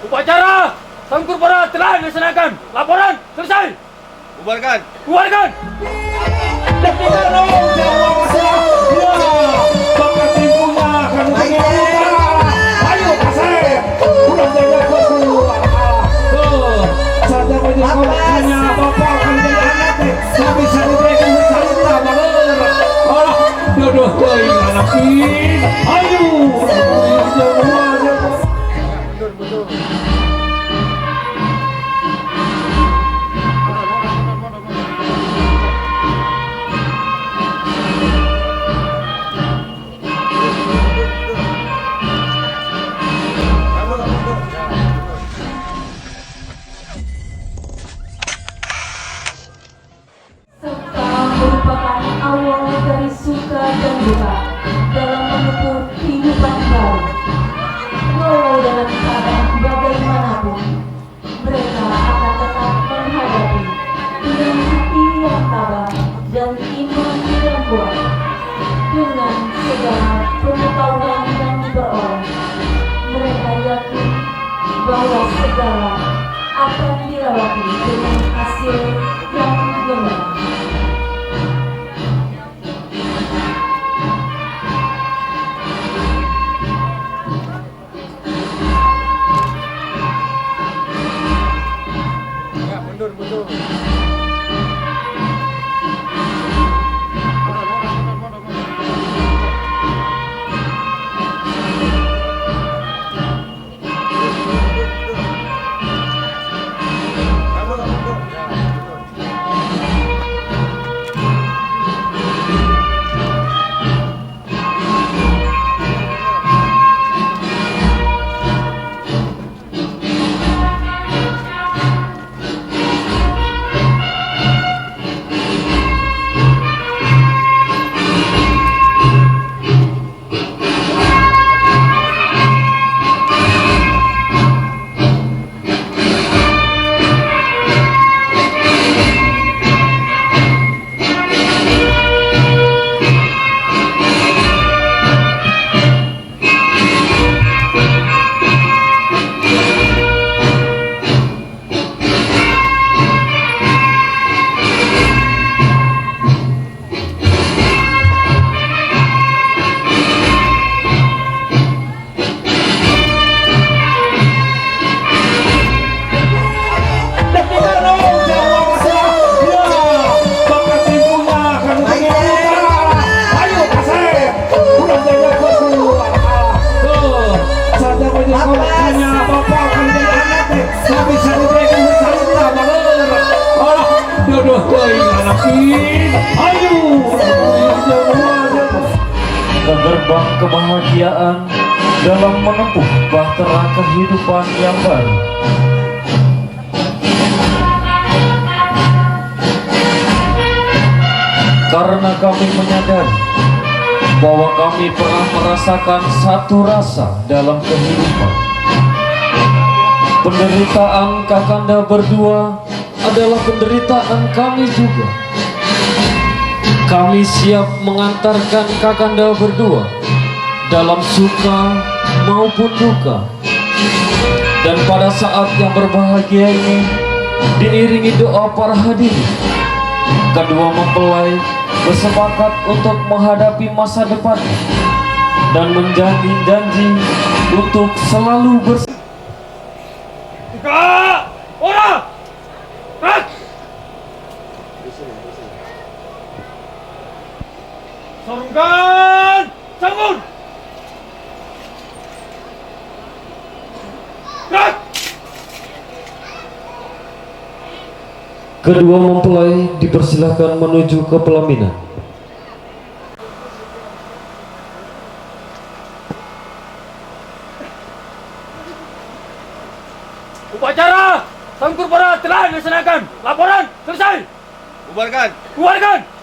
Upacara Sangkurpara telah dilaksanakan. Laporan selesai. Bubarkan. Bubarkan. Merupakan awal dari suka dan duka dalam menempuh kehidupan baru. Walau dalam keadaan bagaimanapun, mereka akan tetap menghadapi dengan hati yang tabah dan iman yang kuat. Dengan segala pengetahuan yang diperoleh, mereka yakin bahwa segala akan dilewati dengan hasil yang gemilang. Mundur. Ke gerbang kebahagiaan dalam menempuh bahtera kehidupan yang baru. Karena kami menyadari bahwa kami pernah merasakan satu rasa dalam kehidupan. Penderitaan Kakanda berdua adalah penderitaan kami juga. Kami siap mengantarkan Kakanda berdua dalam suka maupun duka. Dan pada saat yang berbahagia ini, diiringi doa para hadirin, kedua mempelai bersepakat untuk menghadapi masa depan dan menjanji untuk selalu bersama. Sarungkan Sanggur. Gerak. Kedua mempelai dipersilahkan menuju ke pelaminan. Upacara Sangkurpara telah dilaksanakan. Laporan selesai. Bubarkan. Bubarkan.